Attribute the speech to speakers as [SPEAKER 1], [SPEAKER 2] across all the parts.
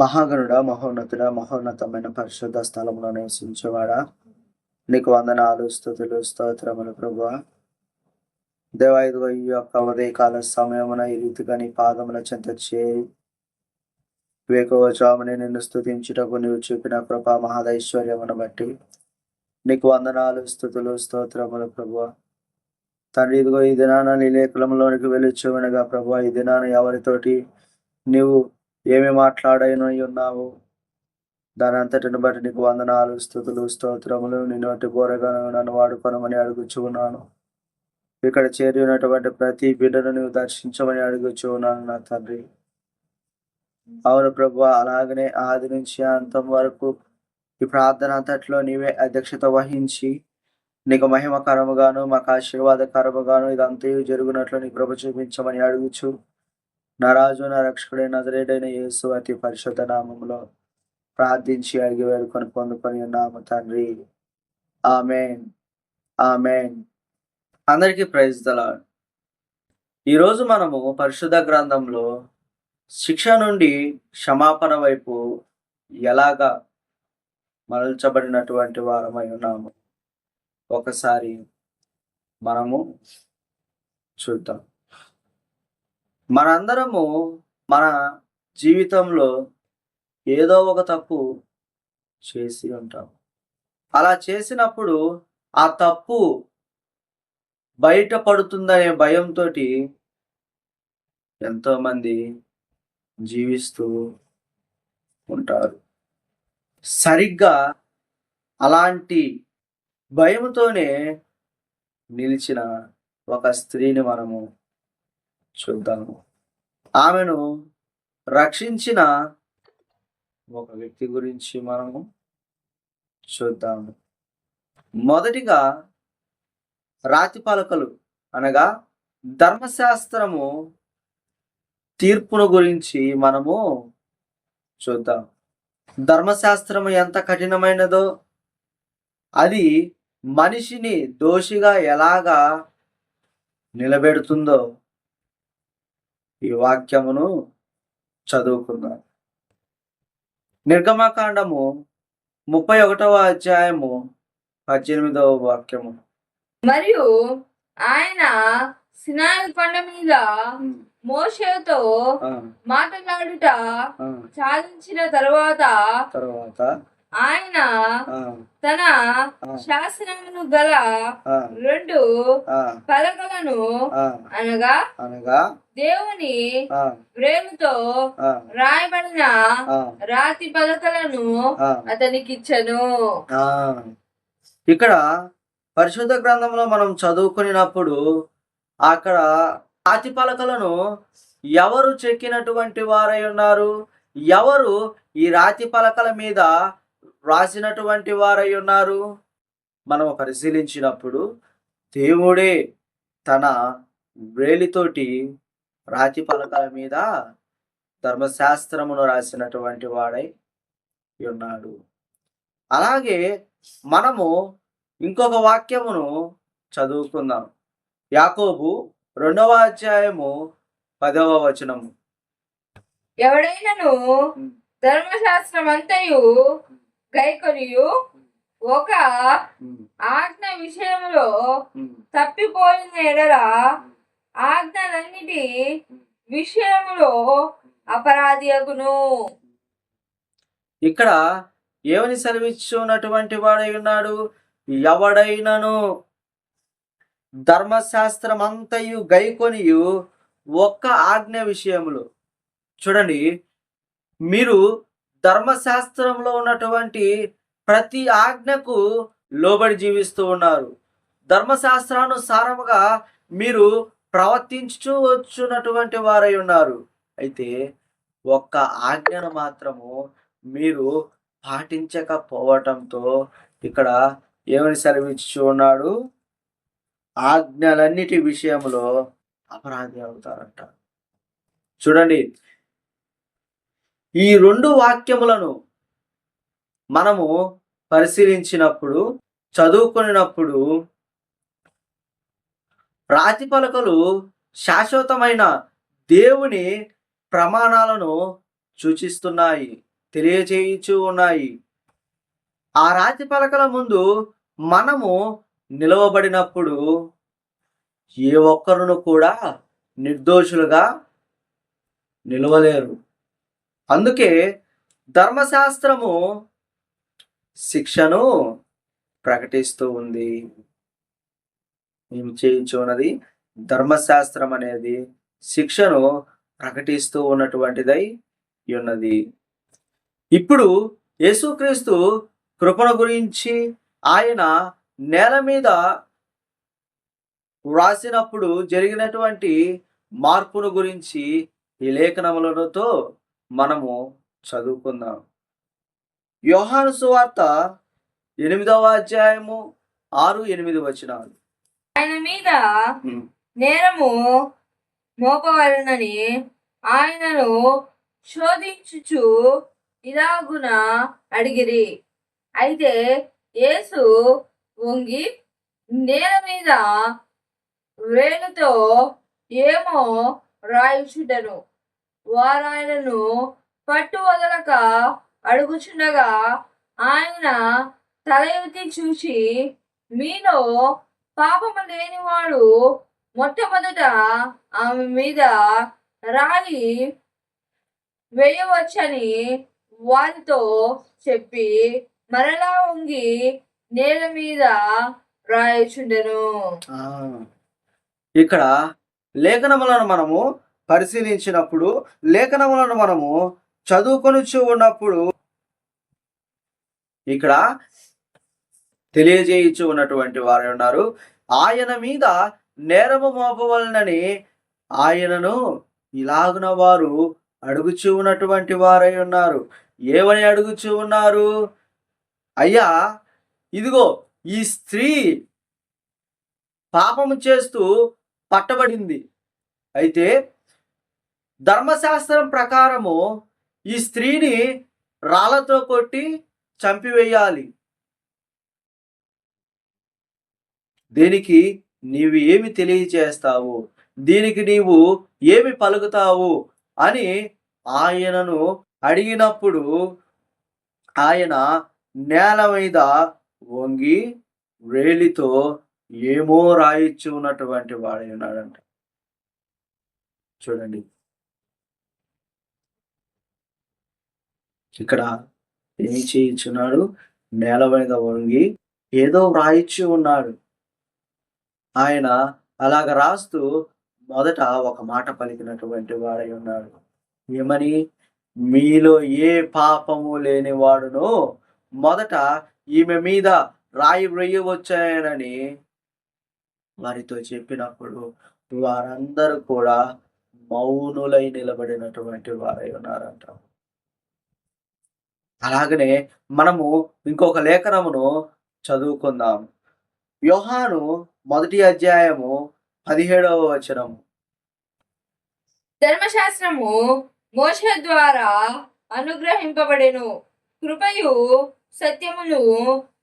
[SPEAKER 1] మహాగణుడా, మహోన్నతుడా, మహోన్నతమైన పరిశుద్ధ స్థలంలో నివసించేవాడా, నీకు వందనాలు, స్తుతులు, స్తోత్రములు ప్రభువా. దేవా, ఇదిగో ఈ యొక్క ఉదయకాల సమయమున ఈ రీతిగా నీ పాదముల చెంత చేరి వేకువజామునే నిన్ను స్తుతించుటకు నీవు చూపిన కృపా మహాదైశ్వర్యమును బట్టి నీకు వందనాలు, స్తుతులు, స్తోత్రములు ప్రభువా. తండ్రి, ఇదిగో ఈ దినాన నీ లేఖలంలోనికి వెలుచువనగా ప్రభువా, ఈ దినాన ఎవరితోటి నీవు ఏమి మాట్లాడనై ఉన్నావు, దాని అంతటిని బట్టి నీకు వందనాలు, స్తుతులు, స్తోత్రములు. నిన్ను అటు బోరగా నన్ను వాడుకొనమని అడుగుచూ ఉన్నాను. ఇక్కడ చేరి ఉన్నటువంటి ప్రతి బిడ్డను నువ్వు దర్శించమని అడుగుచూ ఉన్నాను నా తండ్రి. అవును ప్రభువా, అలాగనే ఆది నుంచి అంతం వరకు ఈ ప్రార్థన అంతట్లో నీవే అధ్యక్షత వహించి నీకు మహిమకరముగాను మాకు ఆశీర్వాదకరముగాను ఇదంతయు జరుగునట్లు నీ కృప చూపించమని అడుగుచు నా రాజు, నా రక్షకుడైన నజరేయుడైన యేసు అతి పరిశుద్ధ నామములో ప్రార్థించి అడిగి వేడుకొని పొందుకొని ఉన్నాము తండ్రి. ఆమేన్, ఆమేన్. అందరికీ ప్రైజ్ ది లార్డ్. ఈరోజు మనము పరిశుద్ధ గ్రంథంలో శిక్ష నుండి క్షమాపణ వైపు ఎలాగా మరల్చబడినటువంటి వారమై ఉన్నాము ఒకసారి మనము చూద్దాం. మనందరము మన జీవితంలో ఏదో ఒక తప్పు చేసి ఉంటాం. అలా చేసినప్పుడు ఆ తప్పు బయటపడుతుందనే భయంతో ఎంతోమంది జీవిస్తూ ఉంటారు. సరిగ్గా అలాంటి భయంతోనే నిలిచిన ఒక స్త్రీని మనము చూద్దాము. ఆమెను రక్షించిన ఒక వ్యక్తి గురించి మనము చూద్దాము. మొదటిగా రాతి పలకలు అనగా ధర్మశాస్త్రము తీర్పును గురించి మనము చూద్దాం. ధర్మశాస్త్రము ఎంత కఠినమైనదో, అది మనిషిని దోషిగా ఎలాగా నిలబెడుతుందో ఈ వాక్యమును చదువుకుందాం. నిర్గమకాండము 31వ అధ్యాయము 18వ వాక్యము.
[SPEAKER 2] మరియు ఆయన సినాయి కొండ మీద మోషేతో మాట్లాడుట సాధించిన తరువాత ఆయన తన శాసనమును గల 2 పలకలను అనగా దేవుని ప్రేమతో రాయబడిన రాతి పలకలను అతనికిచ్చను.
[SPEAKER 1] ఇక్కడ పరిశుద్ధ గ్రంథంలో మనం చదువుకున్నప్పుడు అక్కడ రాతి పలకలను ఎవరు చెక్కినటువంటి వారై ఉన్నారు, ఎవరు ఈ రాతి పలకల మీద రాసినటువంటి వారై ఉన్నారు మనం పరిశీలించినప్పుడు దేవుడే తన వేలితోటి రాతి పలకల మీద ధర్మశాస్త్రమును రాసినటువంటి వాడై ఉన్నాడు. అలాగే మనము ఇంకొక వాక్యమును చదువుకుందాం. యాకోబు 2వ అధ్యాయము 10వ వచనము.
[SPEAKER 2] ఎవడైనను ధర్మశాస్త్రం అంతయు గైకొనియు ఒక ఆజ్ఞ విషయంలో తప్పిపోయిన ఎడల ఆజ్ఞలన్నిటి విషయంలో అపరాధి అగును.
[SPEAKER 1] ఇక్కడ ఏమని సెలవిచ్చున్నటువంటి వాడై ఉన్నాడు? ఎవడైనను ధర్మశాస్త్రం అంతయు గైకొనియు ఒక్క ఆజ్ఞ విషయంలో. చూడండి, మీరు ధర్మశాస్త్రంలో ఉన్నటువంటి ప్రతి ఆజ్ఞకు లోబడి జీవిస్తూ ఉన్నారు. ధర్మశాస్త్రానుసారముగా మీరు ప్రవర్తించు వచ్చున్నటువంటి వారై ఉన్నారు. అయితే ఒక్క ఆజ్ఞను మాత్రము మీరు పాటించకపోవటంతో ఇక్కడ ఏమని సెలవిచ్చు ఉన్నాడు? ఆజ్ఞలన్నిటి విషయంలో అపరాధి అవుతారంట. చూడండి, ఈ 2 వాక్యములను మనము పరిశీలించినప్పుడు, చదువుకున్నప్పుడు రాతి పలకలు శాశ్వతమైన దేవుని ప్రమాణాలను సూచిస్తున్నాయి. తెలియచేయుచూ ఉన్నాయి. ఆ రాతి పలకల ముందు మనము నిలవబడినప్పుడు ఏ ఒక్కరును కూడా నిర్దోషులుగా నిలవలేరు. అందుకే ధర్మశాస్త్రము శిక్షను ప్రకటిస్తూ ఉంది. ఏం చేయించున్నది? ధర్మశాస్త్రం అనేది శిక్షను ప్రకటిస్తూ ఉన్నటువంటిదై ఉన్నది. ఇప్పుడు యేసుక్రీస్తు కృపను గురించి ఆయన నేల మీద వ్రాసినప్పుడు జరిగినటువంటి మార్పును గురించి ఈ లేఖనములతో మనము చదువుకుందాం. యోహాను సువార్త 8వ అధ్యాయము 6-8 వచనాలు.
[SPEAKER 2] ఆయన మీద నేరము మోపవలనని ఆయనను శోధించుచు ఇలాగున అడిగిరి. అయితే యేసు వంగి నేల మీద వేలుతో ఏమో రాయుచుండెను. వారాయనను పట్టు వదలక అడుగుచుండగా ఆయన తల ఎత్తి చూసి, మీలో పాపము లేనివాడు మొట్టమొదట ఆమె మీద రాయి వేయవచ్చని వారితో చెప్పి మరలా వంగి నేల మీద రాయుచుండెను.
[SPEAKER 1] ఇక్కడ లేఖనములను మనము పరిశీలించినప్పుడు, లేఖనములను మనము చదువుకొనుచు ఉన్నప్పుడు ఇక్కడ తెలియజేయచ్చు ఉన్నటువంటి వారు ఉన్నారు. ఆయన మీద నేరము మోపవలనని ఆయనను ఇలాగున వారు అడుగుచూ ఉన్నటువంటి వారై ఉన్నారు. ఏమని అడుగుచూ ఉన్నారు? అయ్యా, ఇదిగో ఈ స్త్రీ పాపము చేస్తూ పట్టబడింది. అయితే ధర్మశాస్త్రం ప్రకారము ఈ స్త్రీని రాళ్లతో కొట్టి చంపివేయాలి. దీనికి నీవు ఏమి తెలియజేస్తావు? దీనికి నీవు ఏమి పలుకుతావు అని ఆయనను అడిగినప్పుడు ఆయన నేల మీద వంగి వేలితో ఏమో రాయిచ్చు ఉన్నటువంటి వాడై ఉన్నాడంట. చూడండి, ఇక్కడ ఏమి చేయించున్నాడు? నేల మీద వంగి ఏదో వ్రాయిచ్చు ఉన్నాడు. ఆయన అలాగ రాస్తూ మొదట ఒక మాట పలికినటువంటి వాడై ఉన్నాడు. ఏమని? మీలో ఏ పాపము లేని వాడునో మొదట ఈమె మీద రాయి వేయవచ్చాయనని వారితో చెప్పినప్పుడు వారందరూ కూడా మౌనులై నిలబడినటువంటి వారై ఉన్నారంట. అలాగనే మనము ఇంకొక లేఖనమును చదువుకుందాం. యోహాను 1వ అధ్యాయము 17వ వచనము.
[SPEAKER 2] ధర్మశాస్త్రము మోషే ద్వారా అనుగ్రహింపబడెను, కృపయు సత్యమును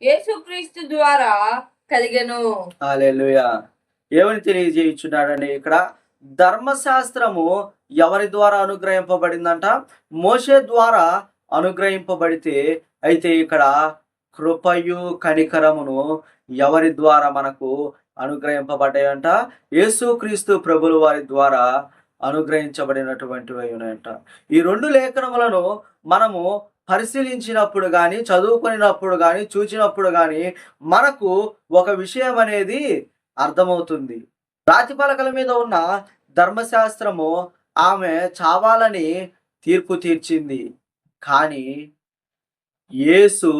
[SPEAKER 2] యేసుక్రీస్తు ద్వారా కలిగెను.
[SPEAKER 1] హల్లెలూయా. ఏమని తెలియజేయుచున్నాడండి ఇక్కడ? ధర్మశాస్త్రము ఎవరి ద్వారా అనుగ్రహింపబడిందంట? మోషే ద్వారా అనుగ్రహింపబడితే, అయితే ఇక్కడ కృపయు కనికరమును ఎవరి ద్వారా మనకు అనుగ్రహింపబడ్డాయంట? యేసుక్రీస్తు ప్రభుల వారి ద్వారా అనుగ్రహించబడినటువంటివి ఉన్నాయంట. ఈ 2 లేఖనములను మనము పరిశీలించినప్పుడు కానీ, చదువుకున్నప్పుడు కానీ, చూచినప్పుడు కానీ మనకు ఒక విషయం అనేది అర్థమవుతుంది. రాతి పలకల మీద ఉన్న ధర్మశాస్త్రము ఆమె చావాలని తీర్పు తీర్చింది. కానీ యేసు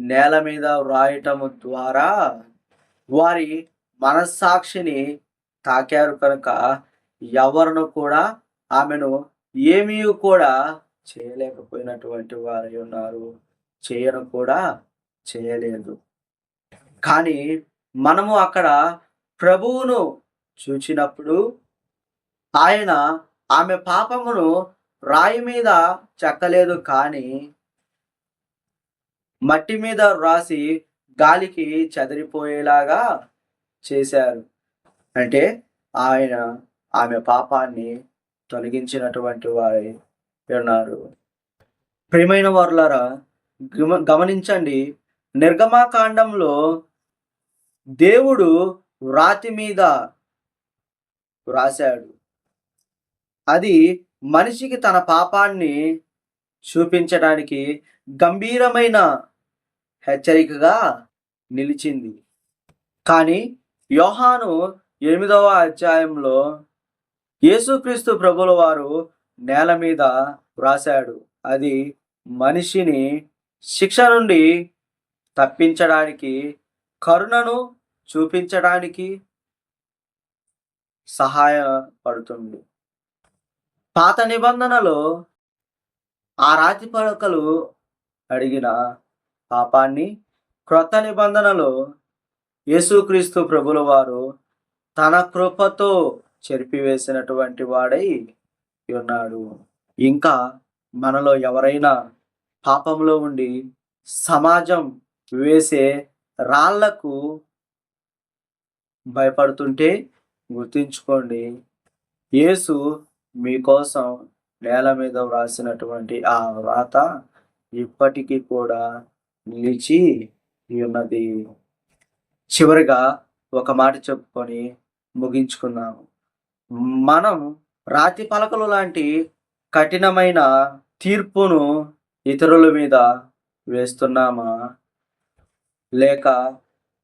[SPEAKER 1] నేల మీద వ్రాయటము ద్వారా వారి మనస్సాక్షిని తాకారు కనుక ఎవరును కూడా ఆమెను ఏమీ కూడా చేయలేకపోయినటువంటి వారై ఉన్నారు. చేయను కూడా చేయలేదు. కానీ మనము అక్కడ ప్రభువును చూచినప్పుడు ఆయన ఆమె పాపమును రాయి మీద చెక్కలేదు, కానీ మట్టి మీద రాసి గాలికి చెదిరిపోయేలాగా చేశారు. అంటే ఆయన ఆమె పాపాన్ని తొలగించినటువంటి వారై ఉన్నారు. ప్రియమైన వారులారా, గమనించండి, నిర్గమాకాండంలో దేవుడు రాతి మీద వ్రాశాడు. అది మనిషికి తన పాపాన్ని చూపించడానికి గంభీరమైన హెచ్చరికగా నిలిచింది. కానీ యోహాను 8వ అధ్యాయంలో యేసుక్రీస్తు ప్రభుల వారు నేల మీద వ్రాశాడు. అది మనిషిని శిక్ష నుండి తప్పించడానికి, కరుణను చూపించడానికి సహాయపడుతుంది. పాత నిబంధనలో ఆ రాతి పలకలు అడిగిన పాపాన్ని క్రొత్త నిబంధనలో యేసుక్రీస్తు ప్రభుల వారు తన కృపతో చెరిపివేసినటువంటి వాడై ఉన్నాడు. ఇంకా మనలో ఎవరైనా పాపంలో ఉండి సమాజం వేసే రాళ్లకు భయపడుతుంటే గుర్తుంచుకోండి, యేసు మీకోసం నేల మీద వ్రాసినటువంటి ఆ వ్రాత ఇప్పటికీ కూడా నిలిచి ఉన్నది. చివరిగా ఒక మాట చెప్పుకొని ముగించుకున్నాము. మనం రాతి పలకలు లాంటి కఠినమైన తీర్పును ఇతరుల మీద వేస్తున్నామా, లేక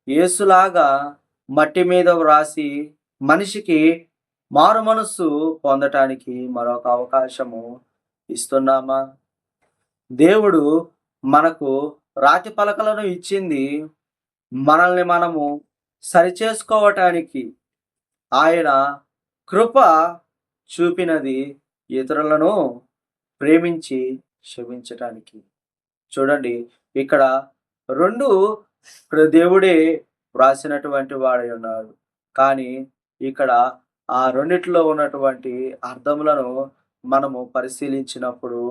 [SPEAKER 1] యేసులాగా మట్టి మీద వ్రాసి మనిషికి మారు మనస్సు పొందటానికి మరొక అవకాశము ఇస్తున్నామా? దేవుడు మనకు రాతి పలకలను ఇచ్చింది మనల్ని మనము సరిచేసుకోవటానికి. ఆయన కృప చూపినది ఇతరులను ప్రేమించి క్షమించటానికి. చూడండి, ఇక్కడ రెండు దేవుడే వ్రాసినటువంటి వాడై ఉన్నాడు. కానీ ఇక్కడ ఆ రెండిట్లో ఉన్నటువంటి అర్థములను మనము పరిశీలించినప్పుడు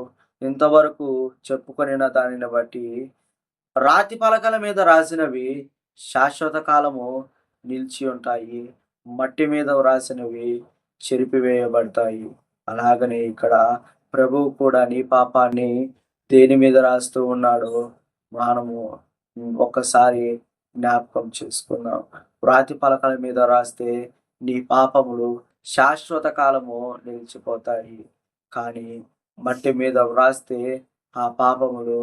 [SPEAKER 1] ఇంతవరకు చెప్పుకొనిన దానిని బట్టి రాతి పలకల మీద రాసినవి శాశ్వత కాలము నిలిచి ఉంటాయి, మట్టి మీద వ్రాసినవి చెరిపివేయబడతాయి. అలాగనే ఇక్కడ ప్రభువు కూడా నీ పాపాన్ని దేని మీద రాస్తూ ఉన్నాడో మనము ఒక్కసారి జ్ఞాపకం చేసుకుందాం. రాతి పలకల మీద రాస్తే నీ పాపములు శాశ్వత కాలము నిలిచిపోతాయి. కానీ మట్టి మీద వ్రాస్తే ఆ పాపములు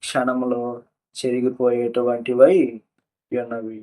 [SPEAKER 1] క్షణములో చెరిగిపోయేటువంటివై ఉన్నవి.